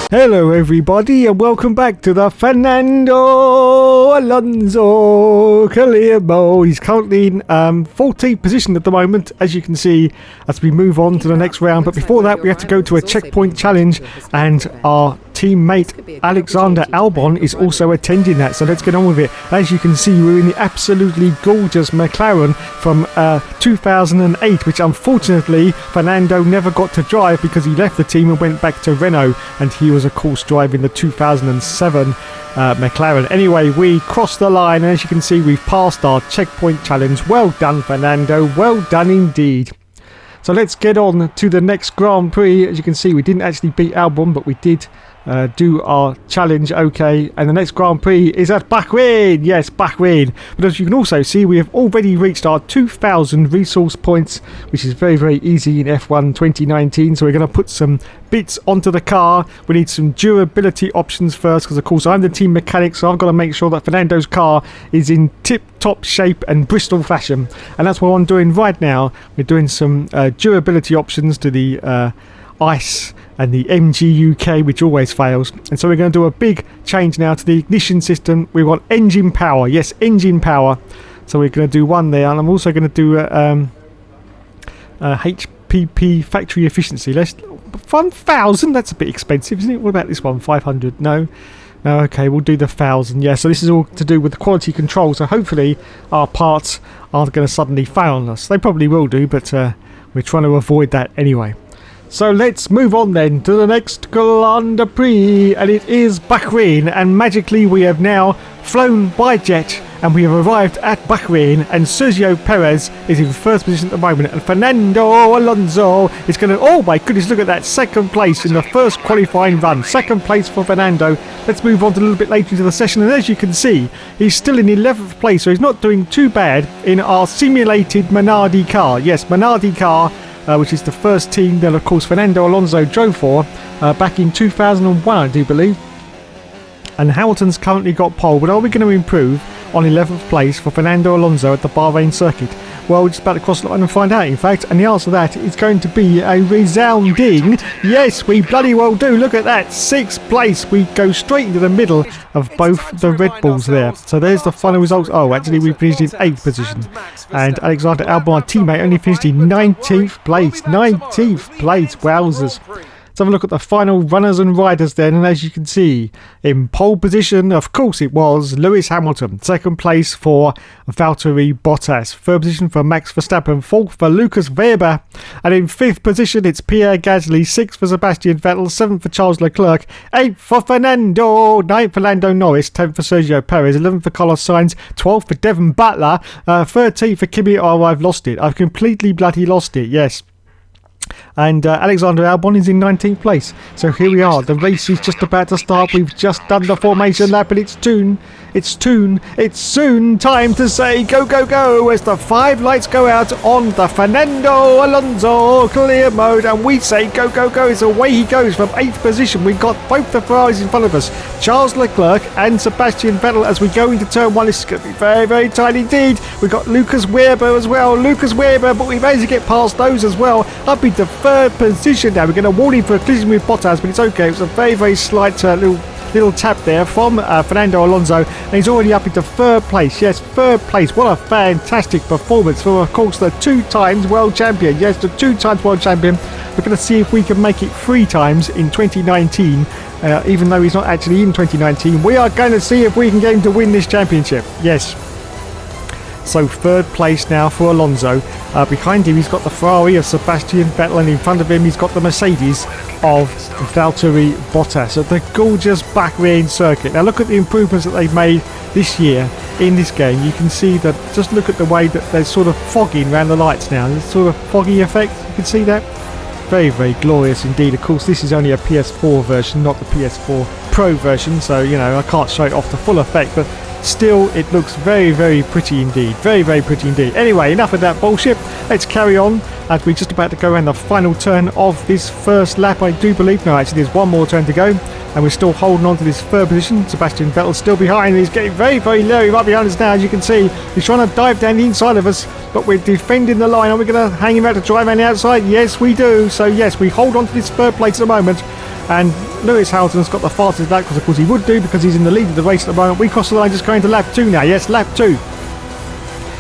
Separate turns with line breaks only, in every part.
Hello everybody and welcome back to the Fernando Alonso career mode. He's currently in 14th position at the moment, as you can see, as we move on to the next round. But before that we have to go to a checkpoint challenge, and our teammate Alexander Albon is also attending that, so let's get on with it. As you can see, we're in the absolutely gorgeous McLaren from 2008, which unfortunately Fernando never got to drive because he left the team and went back to Renault, and he was of course driving the 2007 McLaren. Anyway, we crossed the line, and as you can see, we've passed our checkpoint challenge. Well done, Fernando, well done indeed. So let's get on to the next Grand Prix. As you can see, we didn't actually beat Albon, but we did do our challenge okay. And the next Grand Prix is at Bahrain. Yes, Bahrain. But as you can also see, we have already reached our 2,000 resource points, which is very, very easy in F1 2019. So we're going to put some bits onto the car. We need some durability options first, because of course I'm the team mechanic, so I've got to make sure that Fernando's car is in tip-top shape and Bristol fashion. And that's what I'm doing right now. We're doing some durability options to the ICE and the MG UK, which always fails. And so we're going to do a big change now to the ignition system. We want engine power. Yes, engine power. So we're going to do one there, and I'm also going to do HPP factory efficiency. Let's 1,000. That's a bit expensive, isn't it? What about this one? 500. No, okay, we'll do the 1,000. Yeah, so this is all to do with the quality control, so hopefully our parts aren't going to suddenly fail on us. They probably will do, but we're trying to avoid that anyway. So let's move on then to the next Grand Prix, and it is Bahrain. And magically we have now flown by jet and we have arrived at Bahrain, and Sergio Perez is in first position at the moment, and Fernando Alonso is going to, oh my goodness, look at that, second place in the first qualifying run. Second place for Fernando. Let's move on to a little bit later into the session, and as you can see, he's still in 11th place, so he's not doing too bad in our simulated Minardi car. Yes, Minardi car, which is the first team that of course Fernando Alonso drove for back in 2001, I do believe. And Hamilton's currently got pole, but are we going to improve on 11th place for Fernando Alonso at the Bahrain circuit? Well, we're just about to cross the line and find out, in fact, and the answer to that is going to be a resounding yes, we bloody well do. Look at that, 6th place. We go straight into the middle of both the Red Bulls there. So there's the final results. Oh, actually we finished in 8th position, and Alexander Albon, our teammate, only finished in 19th place. 19th place, wowzers. Let's have a look at the final runners and riders then, and as you can see, in pole position, of course it was Lewis Hamilton. Second place for Valtteri Bottas. Third position for Max Verstappen. Fourth for Lucas Weber. And in 5th position it's Pierre Gasly. 6th for Sebastian Vettel. 7th for Charles Leclerc. 8th for Fernando. 9th for Lando Norris. 10th for Sergio Perez. 11th for Carlos Sainz. 12th for Devon Butler. 13th for Kimi. Oh, I've lost it. I've completely bloody lost it, yes. And Alexander Albon is in 19th place. So here we are, the race is just about to start. We've just done the formation lap, and it's soon time to say go, go, go, as the 5 lights go out on the Fernando Alonso clear mode, and we say go, go, go. It's away he goes from 8th position. We've got both the Ferraris in front of us, Charles Leclerc and Sebastian Vettel, as we go into turn 1. This is going to be very, very tight indeed. We've got Lucas Weber as well, but we managed to get past those as well, up into 3rd position now. We're going to warn him for a collision with Bottas, but it's okay. It was a very, very slight little tap there from Fernando Alonso, and he's already up into 3rd place. Yes, 3rd place. What a fantastic performance for, of course, the 2 times world champion. Yes, the 2 times world champion. We're going to see if we can make it 3 times in 2019, even though he's not actually in 2019. We are going to see if we can get him to win this championship. Yes. So 3rd place now for Alonso. Behind him he's got the Ferrari of Sebastian Vettel, and in front of him he's got the Mercedes of Valtteri Bottas at the gorgeous Bahrain circuit. Now look at the improvements that they've made this year in this game. You can see that, just look at the way that they're sort of fogging around the lights now. This sort of foggy effect, you can see that. Very, very glorious indeed. Of course this is only a PS4 version, not the PS4 Pro version, so you know I can't show it off to full effect, but still it looks very, very pretty indeed. Very, very pretty indeed. Anyway, enough of that bullshit. Let's carry on as we're just about to go around the final turn of this first lap, I do believe. No, actually there's one more turn to go, and we're still holding on to this third position. Sebastian Vettel's still behind. He's getting very, very low right behind us now, as you can see. He's trying to dive down the inside of us, but we're defending the line. Are we going to hang him out to drive around the outside? Yes, we do. So yes, we hold on to this third place at the moment. And Lewis Hamilton's got the fastest lap, because of course he would do, because he's in the lead of the race at the moment. We cross the line just going to lap 2 now. Yes, lap 2.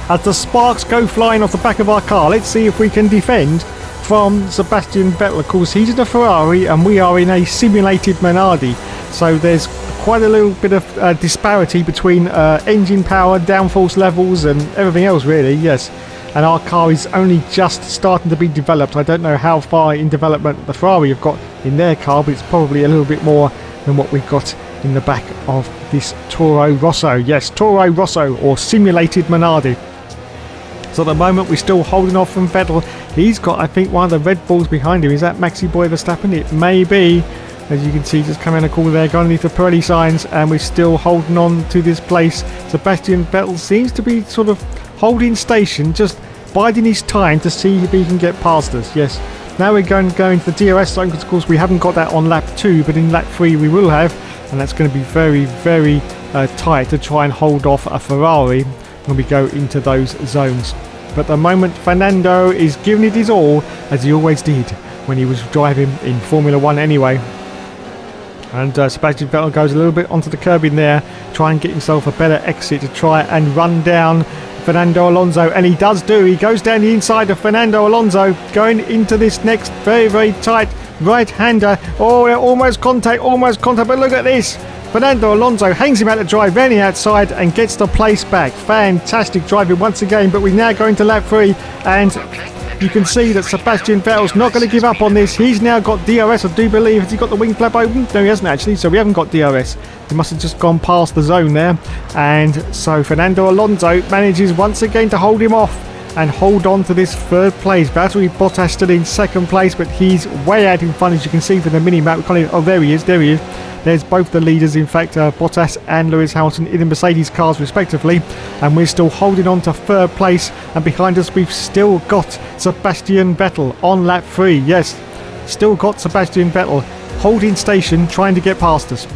As the sparks go flying off the back of our car, let's see if we can defend from Sebastian Vettel. Of course, he's in a Ferrari and we are in a simulated Minardi. So there's quite a little bit of disparity between engine power, downforce levels and everything else really, yes. And our car is only just starting to be developed. I don't know how far in development the Ferrari have got in their car, but it's probably a little bit more than what we've got in the back of this Toro Rosso. Yes, Toro Rosso, or simulated Minardi. So at the moment we're still holding off from Vettel. He's got, I think, one of the Red Bulls behind him. Is that Maxi Boy Verstappen? It may be. As you can see, just coming in a corner there, going underneath the Pirelli signs, and we're still holding on to this place. Sebastian Vettel seems to be sort of holding station, just biding his time to see if he can get past us. Yes, now we're going into the DRS zone, because of course we haven't got that on lap 2, but in lap 3 we will have, and that's going to be very, very tight to try and hold off a Ferrari when we go into those zones. But at the moment Fernando is giving it his all, as he always did when he was driving in Formula 1 anyway. And Sebastian Vettel goes a little bit onto the curb in there, try and get himself a better exit to try and run down Fernando Alonso, and he does do. He goes down the inside of Fernando Alonso, going into this next very, very tight right-hander. Oh, almost contact, but look at this. Fernando Alonso hangs him out to dry, round the outside, and gets the place back. Fantastic driving once again, but we're now going to lap 3, and you can see that Sebastian Vettel's not going to give up on this. He's now got DRS, I do believe. Has he got the wing flap open? No, he hasn't actually, so we haven't got DRS. He must have just gone past the zone there. And so Fernando Alonso manages once again to hold him off and hold on to this third place. Valtteri Bottas still in second place, but he's way out in front, as you can see from the mini-map. Oh, there he is. There's both the leaders, in fact, Bottas and Lewis Hamilton in the Mercedes cars respectively, and we're still holding on to third place, and behind us we've still got Sebastian Vettel on lap 3. Yes, still got Sebastian Vettel holding station, trying to get past us.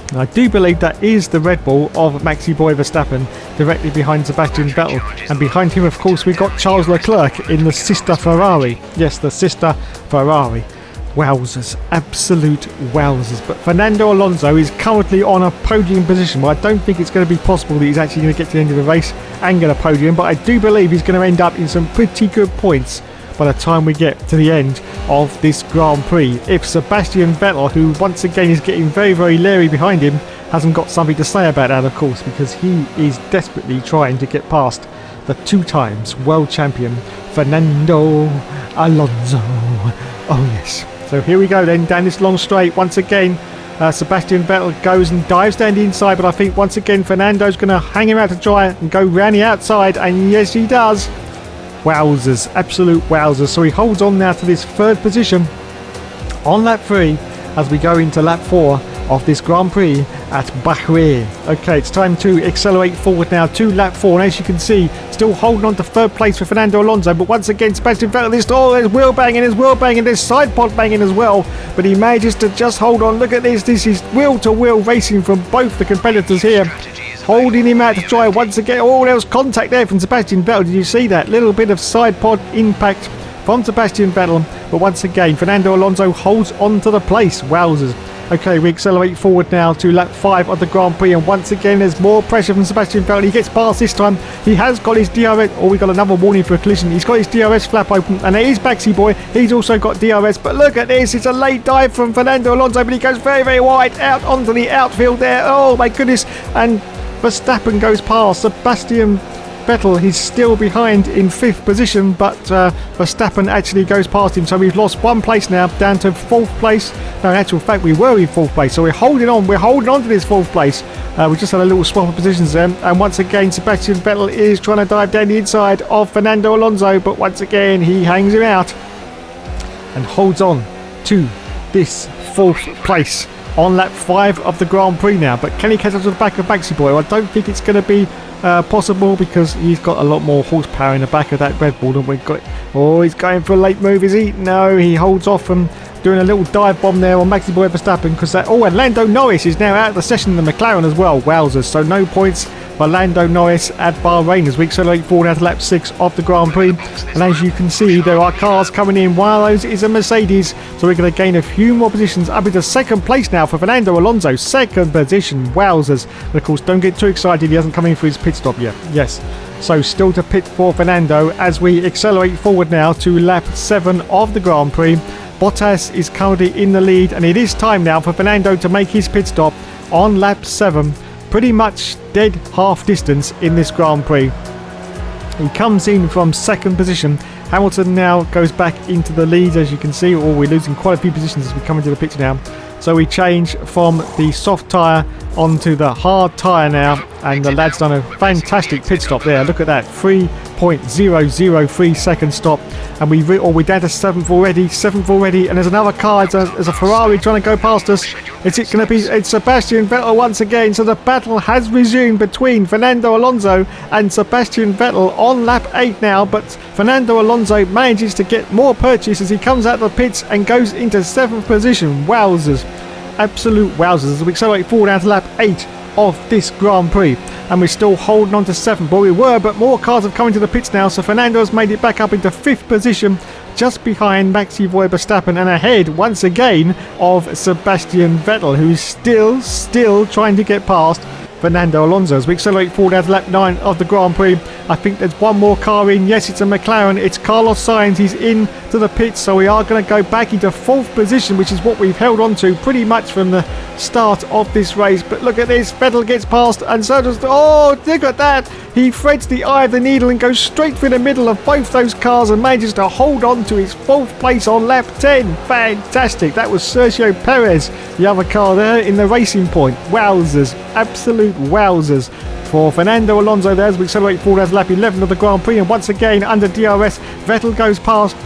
And I do believe that is the Red Bull of Maxi Boy Verstappen, directly behind Sebastian Vettel, and behind him of course we've got Charles Leclerc in the sister Ferrari. Yes, the sister Ferrari. Wowzers, absolute wowzers. But Fernando Alonso is currently on a podium position. Well, I don't think it's going to be possible that he's actually going to get to the end of the race and get a podium, but I do believe he's going to end up in some pretty good points by the time we get to the end of this Grand Prix. If Sebastian Vettel, who once again is getting very, very leery behind him, hasn't got something to say about that, of course, because he is desperately trying to get past the 2 times world champion Fernando Alonso. Oh yes. So here we go then, down this long straight. Once again, Sebastian Vettel goes and dives down the inside, but I think once again Fernando's going to hang him out to dry and go round the outside, and yes he does. Wowzers, absolute wowzers. So he holds on now to this third position on lap 3 as we go into lap 4 of this Grand Prix at Bahrain. Okay, it's time to accelerate forward now to lap 4, and as you can see, still holding on to third place for Fernando Alonso, but once again Sebastian Vettel is, there's wheel banging, there's side pod banging as well, but he manages to just hold on. Look at this is wheel to wheel racing from both the competitors here, holding him out to dry once again. Oh, there was contact there from Sebastian Vettel. Did you see that? Little bit of side pod impact from Sebastian Vettel, but once again Fernando Alonso holds on to the place. Wowzers. Okay, we accelerate forward now to lap 5 of the Grand Prix, and once again there's more pressure from Sebastian Vettel. He gets past this time. He has got his DRS. Oh, we got another warning for a collision. He's got his DRS flap open, and it is Baxi Boy. He's also got DRS, but look at this. It's a late dive from Fernando Alonso, but he goes very, very wide out onto the outfield there. Oh my goodness. And Verstappen goes past. Sebastian Vettel, he's still behind in 5th position, but Verstappen actually goes past him, so we've lost 1 place now, down to 4th place. No, in actual fact we were in 4th place, so we're holding on to this 4th place. We just had a little swap of positions there, and once again Sebastian Vettel is trying to dive down the inside of Fernando Alonso, but once again he hangs him out and holds on to this 4th place on lap 5 of the Grand Prix now. But can he catch up to the back of Maxi Boy? I don't think it's going to be possible because he's got a lot more horsepower in the back of that Red Bull than we've got. Oh, he's going for a late move, is he? No, he holds off from doing a little dive bomb there on Maxi Boy Verstappen because that. Oh, and Lando Norris is now out of the session in the McLaren as well. Wowzers. So no points for Lando Norris at Bahrain as we accelerate forward out to lap 6 of the Grand Prix. And as you can see, there are cars coming in. One of those is a Mercedes. So we're going to gain a few more positions up into second place now for Fernando Alonso. Second position. Wowzers. And of course, don't get too excited. He hasn't come in for his pit stop yet. Yes. So still to pit for Fernando as we accelerate forward now to lap 7 of the Grand Prix. Bottas is currently in the lead, and it is time now for Fernando to make his pit stop on lap 7. Pretty much dead half distance in this Grand Prix. He comes in from second position. Hamilton now goes back into the lead, as you can see, or we're losing quite a few positions as we come into the picture now. So we change from the soft tyre onto the hard tyre now, and the lad's done a fantastic pit stop there. Look at that, 3.003 second stop, and we're down to seventh already, and there's another car. There's a Ferrari trying to go past us. It's Sebastian Vettel once again. So the battle has resumed between Fernando Alonso and Sebastian Vettel on lap 8 now, but Fernando Alonso manages to get more purchase as he comes out of the pits and goes into 7th position. Wowzers. Absolute wowzers as we accelerate forward down to lap 8 of this Grand Prix, and we're still holding on to 7th. But more cars have come into the pits now, so Fernando has made it back up into 5th position, just behind Maxi Verstappen and ahead once again of Sebastian Vettel, who is still trying to get past Fernando Alonso as we accelerate forward out to lap 9 of the Grand Prix. I think there's one more car in. Yes, it's a McLaren. It's Carlos Sainz. He's in to the pits, so we are going to go back into 4th position, which is what we've held on to pretty much from the start of this race. But look at this. Vettel gets past, and so does... Oh, look at that. He threads the eye of the needle and goes straight through the middle of both those cars and manages to hold on to his 4th place on lap 10. Fantastic. That was Sergio Perez, the other car there in the racing point. Wowzers. Absolute wowzers for Fernando Alonso there as we accelerate forward as lap 11 of the Grand Prix, and once again under DRS Vettel goes past,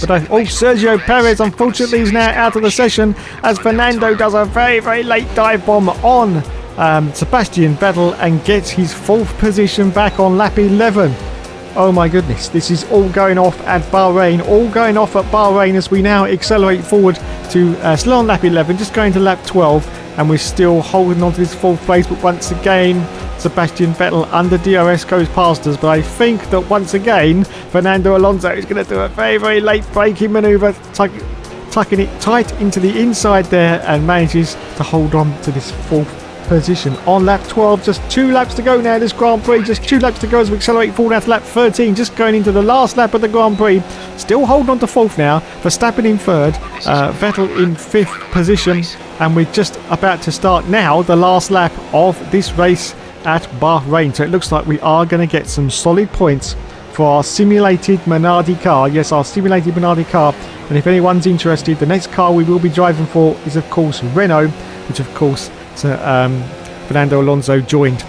but Sergio Perez unfortunately is now out of the session as Fernando does a very late dive bomb on Sebastian Vettel and gets his 4th position back on lap 11. Oh my goodness, this is all going off at Bahrain, as we now accelerate forward to still on lap 11, just going to lap 12, and we're still holding on to this 4th place. But once again, Sebastian Vettel under DRS goes past us, but I think that once again Fernando Alonso is going to do a very late braking manoeuvre, tucking it tight into the inside there, and manages to hold on to this 4th position on lap 12. Just 2 laps to go now this Grand Prix, just 2 laps to go as we accelerate forward out to lap 13, just going into the last lap of the Grand Prix. Still holding on to 4th now, Verstappen in 3rd, Vettel in 5th position, and we're just about to start now the last lap of this race at Bahrain. So it looks like we are going to get some solid points for our simulated Minardi car. Yes, our simulated Minardi car. And if anyone's interested, the next car we will be driving for is of course Renault, which of course Fernando Alonso joined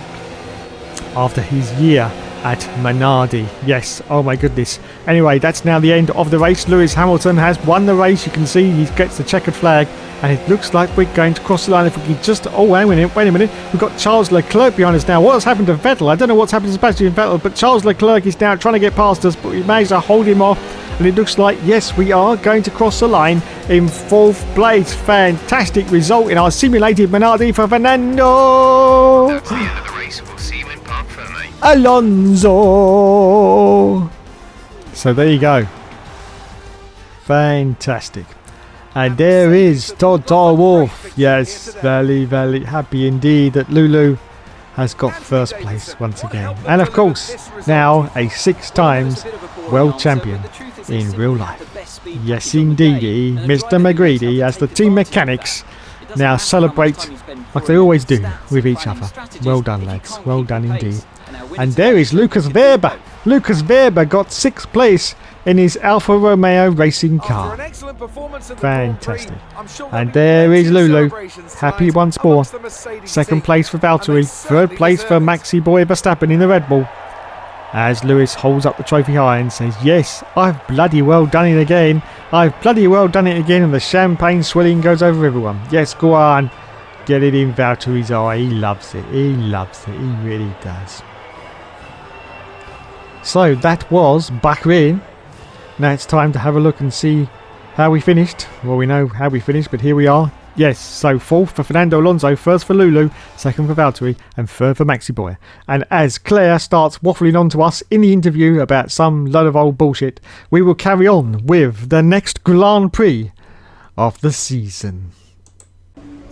after his year at Minardi. Yes, oh my goodness. Anyway, that's now the end of the race. Lewis Hamilton has won the race. You can see he gets the checkered flag, and it looks like we're going to cross the line if we can just... Oh, wait a minute. We've got Charles Leclerc behind us now. What has happened to Vettel? I don't know what's happened to Sebastian Vettel, but Charles Leclerc is now trying to get past us, but we managed to hold him off, and it looks like, yes, we are going to cross the line in 4th place. Fantastic result in our simulated Minardi for Fernando.
That's the end of the race. We'll see you in Parc Fermé.
Alonso. So there you go. Fantastic. And there is Toto Wolff. Yes, very happy indeed that Lulu has got 1st place once again. And of course, now a 6 times world champion in real life. Yes, indeedy, Mr. McGreedy, as the team mechanics now celebrate like they always do with each other. Well done, lads. Well done indeed. And there is Lucas Weber. Lucas Weber got 6th place in his Alfa Romeo racing car. Fantastic. And there is Lulu, happy once more. 2nd place for Valtteri, 3rd place for Maxi Boy Verstappen in the Red Bull. As Lewis holds up the trophy high and says, yes, I've bloody well done it again. I've bloody well done it again, and the champagne swelling goes over everyone. Yes, go on. Get it in Valtteri's eye. He loves it. He loves it. He really does. So that was Bahrain. Now it's time to have a look and see how we finished. Well, we know how we finished, but here we are. Yes, so 4th for Fernando Alonso, 1st for Lulu, 2nd for Valtteri, and 3rd for Maxi Boy. And as Claire starts waffling on to us in the interview about some load of old bullshit, we will carry on with the next Grand Prix of the season.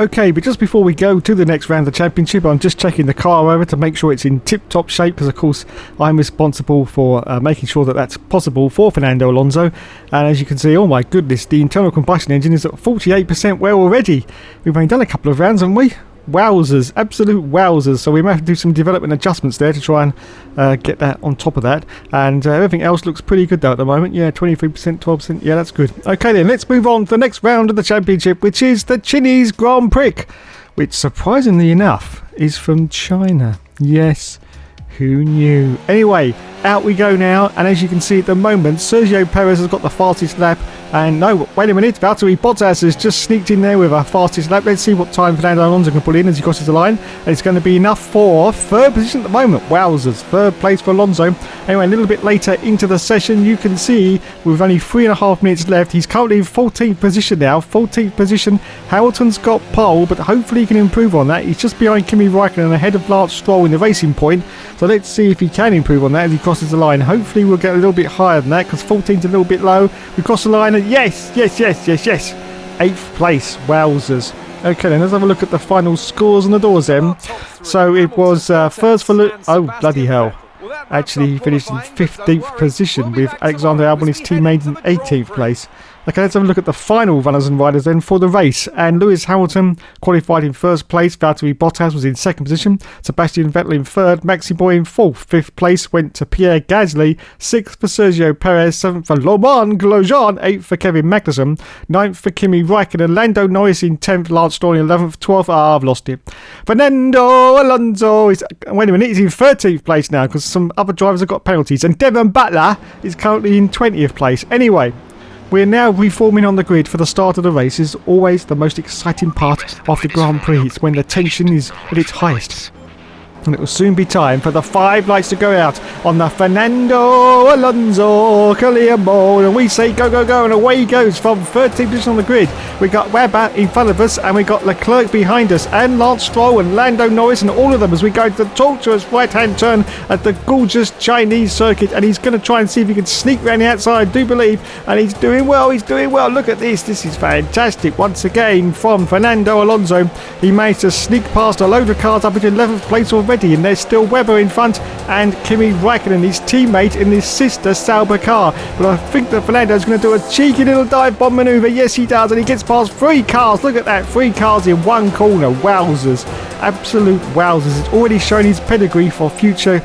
Okay, but just before we go to the next round of the championship, I'm just checking the car over to make sure it's in tip-top shape, because of course I'm responsible for making sure that that's possible for Fernando Alonso. And as you can see, oh my goodness, the internal combustion engine is at 48% wear already. We've only done a couple of rounds, haven't we? Wowzers, absolute wowzers. So we may have to do some development adjustments there to try and get that on top of that. And everything else looks pretty good though at the moment. Yeah, 23%, 12%. Yeah, that's good. Okay then, let's move on to the next round of the championship, which is the Chinese Grand Prix, which surprisingly enough is from China. Yes, who knew? Anyway, out we go now, and as you can see at the moment, Sergio Perez has got the fastest lap. And no, wait a minute, Valtteri Bottas has just sneaked in there with a fastest lap. Let's see what time Fernando Alonso can pull in as he crosses the line. And it's going to be enough for 3rd position at the moment. Wowzers, 3rd place for Alonso. Anyway, a little bit later into the session, you can see with only 3.5 minutes left, he's currently in 14th position now. 14th position. Hamilton's got pole, but hopefully he can improve on that. He's just behind Kimi Raikkonen ahead of Lance Stroll in the Racing Point. So let's see if he can improve on that as he crosses the line. Hopefully we'll get a little bit higher than that, because 14's a little bit low. We cross the line and yes. 8th place. Wowzers. Okay then, let's have a look at the final scores on the doors then. So it was first for oh bloody hell. Actually he finished in 15th position with Alexander Albon, his teammate, in 18th place. Okay, let's have a look at the final runners and riders then for the race. And Lewis Hamilton qualified in 1st place. Valtteri Bottas was in 2nd position. Sebastian Vettel in 3rd. Maxi Boy in 4th. 5th place went to Pierre Gasly. 6th for Sergio Perez. 7th for Romain Grosjean. 8th for Kevin Magnussen. 9th for Kimi Raikkonen. Lando Norris in 10th. Lance Stroll in 11th. 12th. I've lost it. Fernando Alonso is... Wait a minute, he's in 13th place now because some other drivers have got penalties. And Devon Butler is currently in 20th place. Anyway, we're now reforming on the grid for the start of the race. Is always the most exciting part of the Grand Prix. It's when the tension is at its highest. And it will soon be time for the 5 lights to go out on the Fernando Alonso clear mode. And we say go, go, go. And away he goes from 13th position on the grid. We got Webber in front of us. And we got Leclerc behind us. And Lance Stroll and Lando Norris and all of them as we go into the tortuous right-hand turn at the gorgeous Chinese circuit. And he's going to try and see if he can sneak around the outside, I do believe. And he's doing well. He's doing well. Look at this. This is fantastic. Once again from Fernando Alonso. He managed to sneak past a load of cars up into 11th place already. And there's still Webber in front and Kimi Raikkonen, his teammate in his sister Sauber car. But I think that Fernando's going to do a cheeky little dive bomb manoeuvre. Yes, he does. And he gets past 3 cars. Look at that. 3 cars in one corner. Wowzers. Absolute wowzers. It's already shown his pedigree for future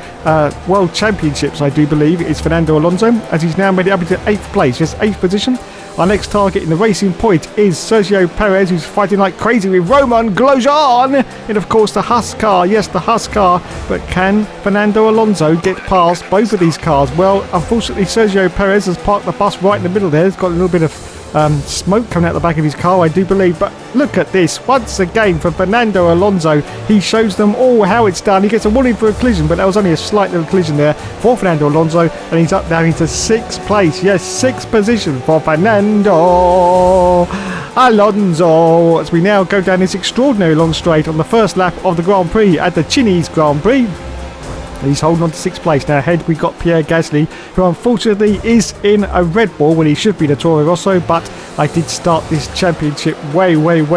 World Championships, I do believe. It's Fernando Alonso, as he's now made it up into 8th place. Yes, 8th position. Our next target in the Racing Point is Sergio Perez, who's fighting like crazy with Romain Grosjean in, of course, the Haas car. Yes, the Haas car. But can Fernando Alonso get past both of these cars? Well, unfortunately, Sergio Perez has parked the bus right in the middle there. It's got a little bit of smoke coming out the back of his car, I do believe. But look at this. Once again, for Fernando Alonso, he shows them all how it's done. He gets a warning for a collision, but that was only a slight little collision there for Fernando Alonso, and he's up now into 6th place. Yes, 6th position for Fernando Alonso, as we now go down this extraordinary long straight on the first lap of the Grand Prix at the Chinese Grand Prix. He's holding on to 6th place. Now ahead we've got Pierre Gasly, who unfortunately is in a Red Bull when he should be the Toro Rosso, but I did start this championship way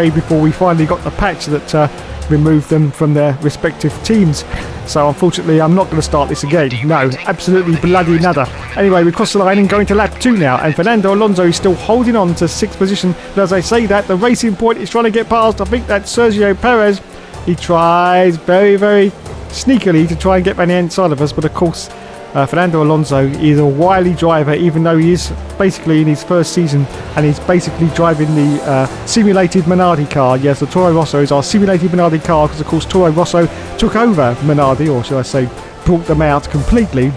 before we finally got the patch that removed them from their respective teams. So unfortunately I'm not going to start this again. No, absolutely bloody nada. Anyway, we cross the line and go into lap 2 now, and Fernando Alonso is still holding on to 6th position. But as I say that, the Racing Point is trying to get past. I think that's Sergio Perez. He tries very sneakily to try and get around the inside of us, but of course Fernando Alonso is a wily driver, even though he is basically in his first season and he's basically driving the simulated Minardi car. Yes, the Toro Rosso is our simulated Minardi car, because of course Toro Rosso took over Minardi, or should I say brought them out completely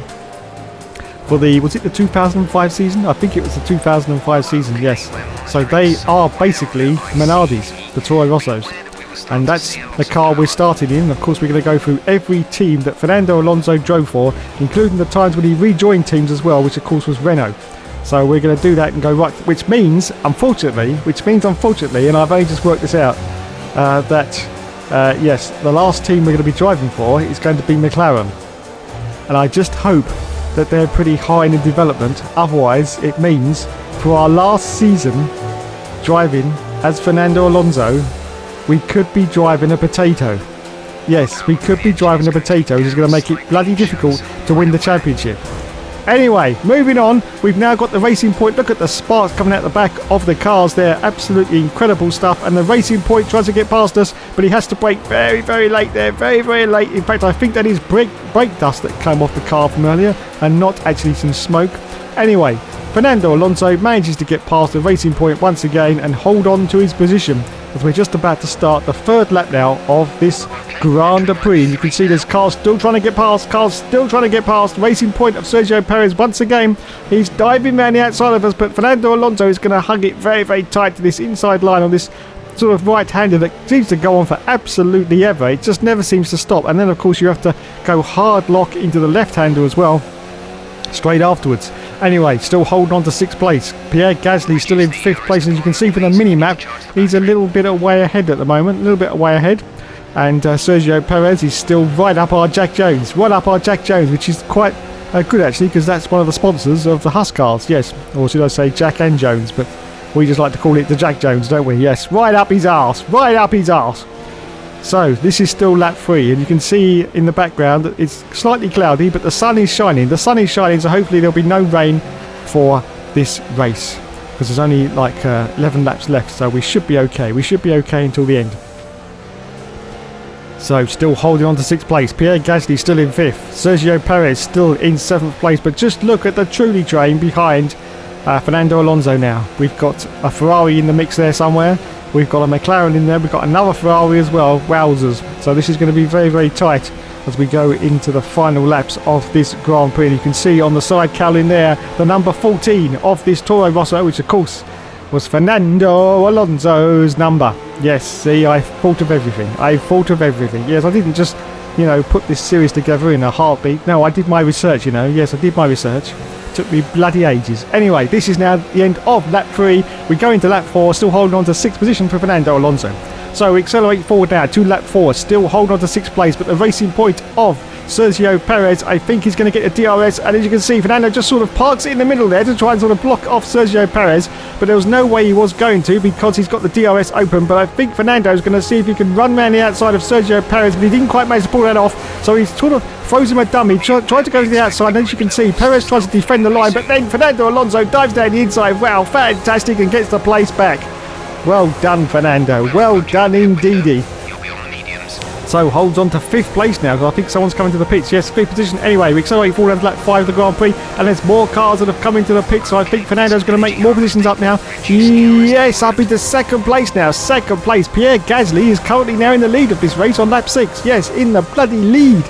for was it the 2005 season? I think it was the 2005 season, yes. So they are basically Minardis, the Toro Rossos. And that's the car we're starting in. Of course, we're going to go through every team that Fernando Alonso drove for, including the times when he rejoined teams as well, which of course was Renault. So we're going to do that and go right, which means, unfortunately, and I've only just worked this out, yes, the last team we're going to be driving for is going to be McLaren. And I just hope that they're pretty high in the development. Otherwise, it means for our last season driving as Fernando Alonso, we could be driving a potato. Yes, we could be driving a potato, which is going to make it bloody difficult to win the championship. Anyway, moving on, we've now got the Racing Point. Look at the sparks coming out the back of the cars there. Absolutely incredible stuff. And the Racing Point tries to get past us, but he has to brake very, very late there. Very, very late. In fact, I think that is brake dust that came off the car from earlier and not actually some smoke. Anyway, Fernando Alonso manages to get past the Racing Point once again and hold on to his position as we're just about to start the third lap now of this Grand Prix. And you can see there's cars still trying to get past, Racing Point of Sergio Perez once again. He's diving around the outside of us, but Fernando Alonso is going to hug it very, very tight to this inside line on this sort of right-hander that seems to go on for absolutely ever. It just never seems to stop. And then, of course, you have to go hard lock into the left-hander as well straight afterwards. Anyway, still holding on to 6th place. Pierre Gasly still in 5th place. As you can see from the mini-map, he's a little bit away ahead at the moment. A little bit away ahead. And Sergio Perez is still right up our Jack Jones. Which is quite good, actually, because that's one of the sponsors of the Husqvarnas. Yes, or should I say Jack and Jones, but we just like to call it the Jack Jones, don't we? Yes, right up his arse. So, this is still lap 3, and you can see in the background that it's slightly cloudy, but the sun is shining. So hopefully there'll be no rain for this race, because there's only like 11 laps left, so we should be okay. We should be okay until the end. So, still holding on to 6th place. Pierre Gasly still in 5th. Sergio Perez still in 7th place, but just look at the Truly train behind Fernando Alonso now. We've got a Ferrari in the mix there somewhere. We've got a McLaren in there. We've got another Ferrari as well. Wowzers. So this is going to be very, very tight as we go into the final laps of this Grand Prix. And you can see on the side cowling there the number 14 of this Toro Rosso, which of course was Fernando Alonso's number. Yes, see, I thought of everything. Yes, I didn't just, put this series together in a heartbeat. No, I did my research, Yes, I did my research. Took me bloody ages. Anyway, this is now the end of lap 3. We go into lap 4, still holding on to 6th position for Fernando Alonso. So we accelerate forward now to lap 4, still holding on to 6th place, but the Racing Point of Sergio Perez, I think he's going to get a DRS, and as you can see, Fernando just sort of parks it in the middle there to try and sort of block off Sergio Perez, but there was no way he was going to because he's got the DRS open. But I think Fernando's going to see if he can run around the outside of Sergio Perez, but he didn't quite manage to pull that off, so he's sort of throws him a dummy, tried to go to the outside, and as you can see, Perez tries to defend the line, but then Fernando Alonso dives down the inside. Wow, fantastic, and gets the place back. Well done, Fernando. Well done indeedy. So holds on to 5th place now, because I think someone's coming to the pits. Yes, 5th position. Anyway, we accelerate forward to lap 5 of the Grand Prix, and there's more cars that have come into the pits, so I think Fernando's going to make more positions up now. Yes, up into 2nd place now. 2nd place. Pierre Gasly is currently now in the lead of this race on lap 6. Yes, in the bloody lead.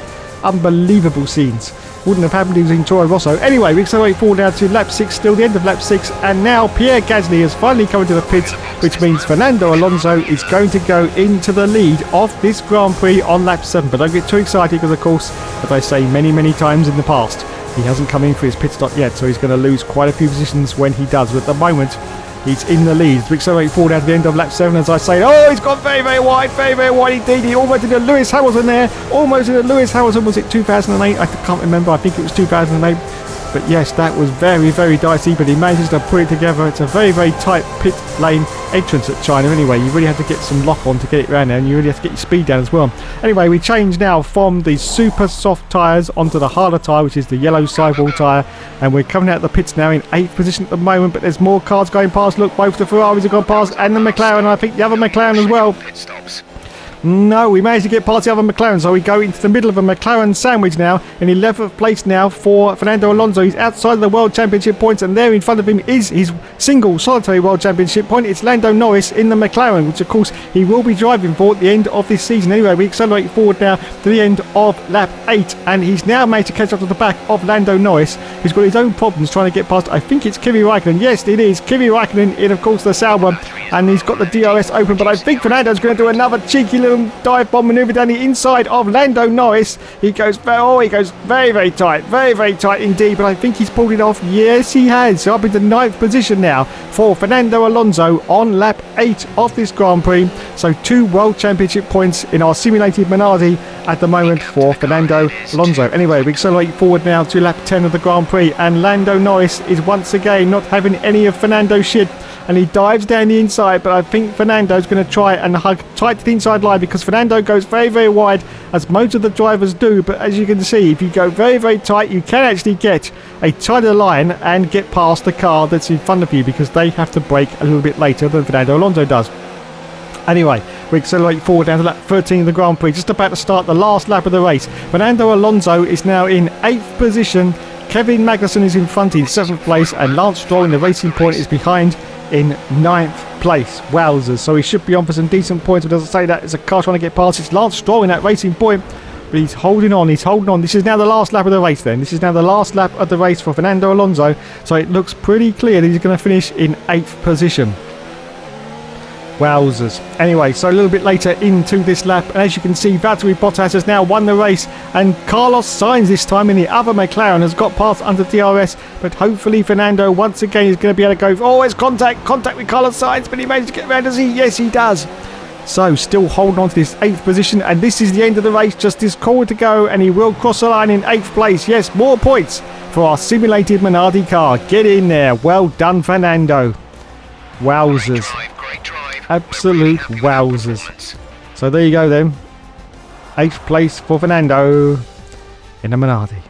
Unbelievable scenes. Wouldn't have happened if he was in Toro Rosso. Anyway, we accelerate forward now to lap 6, still the end of lap 6, and now Pierre Gasly has finally come into the pits, which means Fernando Alonso is going to go into the lead of this Grand Prix on lap 7. But don't get too excited because, of course, as I say many, many times in the past, he hasn't come in for his pit stop yet, so he's going to lose quite a few positions when he does. But at the moment, he's in the lead. We accelerate forward at the end of lap 7, as I say. Oh, he's gone very, very wide indeed. He almost did a Lewis Hamilton there. Was it 2008? I can't remember. I think it was 2008. But yes, that was very, very dicey, but he manages to put it together. It's a very, very tight pit lane entrance at China anyway. You really have to get some lock on to get it around there, and you really have to get your speed down as well. Anyway, we change now from the super soft tyres onto the harder tyre, which is the yellow sidewall tyre, and we're coming out of the pits now in 8th position at the moment, but there's more cars going past. Look, both the Ferraris have gone past, and the McLaren, I think the other McLaren as well. No, we managed to get past the other McLaren, so we go into the middle of a McLaren sandwich now. In 11th place now for Fernando Alonso. He's outside of the World Championship points, and there in front of him is his single solitary World Championship point. It's Lando Norris in the McLaren, which of course he will be driving for at the end of this season. Anyway, we accelerate forward now to the end of lap 8, and he's now managed to catch up to the back of Lando Norris, who's got his own problems trying to get past, I think it's Kimi Raikkonen. Yes, it is Kimi Raikkonen in, of course, the Sauber, and he's got the DRS open, but I think Fernando's going to do another cheeky little dive bomb manoeuvre down the inside of Lando Norris. He goes very, very tight. Very, very tight indeed, but I think he's pulled it off. Yes, he has. So up into 9th position now for Fernando Alonso on lap 8 of this Grand Prix. So 2 World Championship points in our simulated Minardi at the moment for Fernando Alonso. Anyway, we accelerate forward now to lap 10 of the Grand Prix, and Lando Norris is once again not having any of Fernando's shit, and he dives down the inside, but I think Fernando's going to try and hug tight to the inside line, because Fernando goes very, very wide, as most of the drivers do. But as you can see, if you go very, very tight, you can actually get a tighter line and get past the car that's in front of you, because they have to brake a little bit later than Fernando Alonso does. Anyway, we accelerate forward down to lap 13 of the Grand Prix, just about to start the last lap of the race. Fernando Alonso is now in 8th position. Kevin Magnussen is in front in 7th place, and Lance Stroll in the Racing Point is behind in 9th place. Wowzers. So he should be on for some decent points, but doesn't say that. It's a car trying to get past. It's Lance Stroll in that Racing Point, but he's holding on. This is now the last lap of the race then. This is now the last lap of the race for Fernando Alonso. So it looks pretty clear that he's going to finish in 8th position. Wowzers. Anyway, so a little bit later into this lap, and as you can see, Valtteri Bottas has now won the race, and Carlos Sainz this time in the other McLaren has got past under DRS, but hopefully Fernando once again is going to be able to go. Oh, it's contact with Carlos Sainz, but he managed to get around, does he? Yes, he does. So still holding on to this 8th position, and this is the end of the race. Just this corner to go, and he will cross the line in 8th place. Yes, more points for our simulated Minardi car. Get in there. Well done, Fernando. Wowzers. Absolute wowzers. So there you go then. 8th place for Fernando in a Minardi,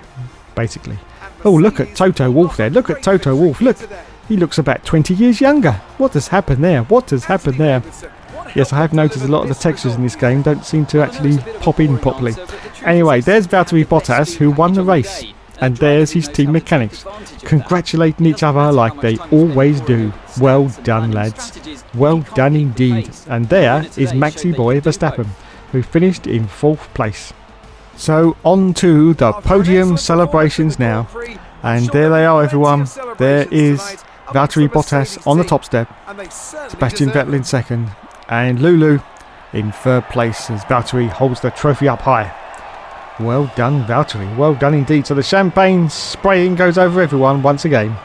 basically. Oh, look at Toto Wolff there. Look at Toto Wolff. Look, he looks about 20 years younger. What has happened there? What has happened there? Yes, I have noticed a lot of the textures in this game don't seem to actually pop in properly. Anyway, there's Valtteri Bottas, who won the race. And there's his team mechanics, congratulating each other like they always do. Well done, lads. Well done indeed. And there is Maxi Boy Verstappen, who finished in 4th place. So on to the podium celebrations now. And there they are, everyone. There is Valtteri Bottas on the top step, Sebastian Vettel in 2nd, and Lulu in 3rd place as Valtteri holds the trophy up high. Well done, Valtteri. Well done indeed. So the champagne spraying goes over everyone once again.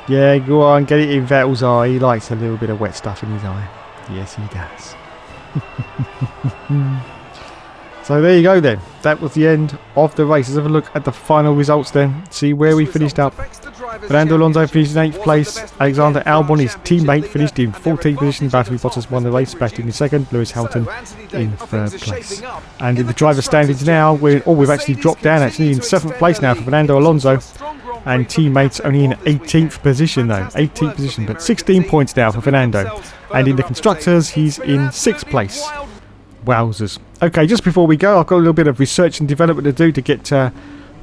Yeah, go on, get it in Vettel's eye. He likes a little bit of wet stuff in his eye. Yes, he does. So there you go then. That was the end of the race. Let's have a look at the final results then. See where we finished up. Fernando Alonso finished in 8th place. Alexander Albon, his teammate, finished in 14th position. Valtteri Bottas won the race, Sebastian in 2nd. Lewis Hamilton in 3rd place. And in the driver standings now, we've actually dropped down actually in 7th place now for Fernando Alonso. And teammates only in 18th position though. 18th position, but 16 points now for Fernando. And in the constructors, he's in 6th place. Wowzers. Okay, just before we go, I've got a little bit of research and development to do to get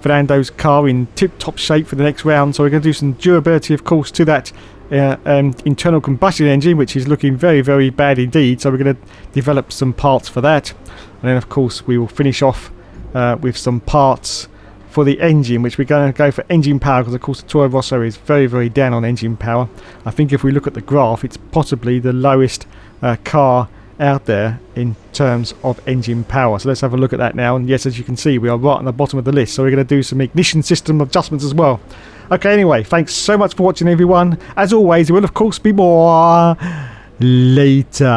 Fernando's car in tip-top shape for the next round. So we're going to do some durability, of course, to that internal combustion engine, which is looking very, very bad indeed. So we're going to develop some parts for that. And then, of course, we will finish off with some parts for the engine, which we're going to go for engine power, because, of course, the Toro Rosso is very, very down on engine power. I think if we look at the graph, it's possibly the lowest car out there in terms of engine power. So let's have a look at that now. And yes, as you can see, we are right on the bottom of the list, so we're going to do some ignition system adjustments as well. Okay, anyway, thanks so much for watching, everyone. As always, there will of course be more later.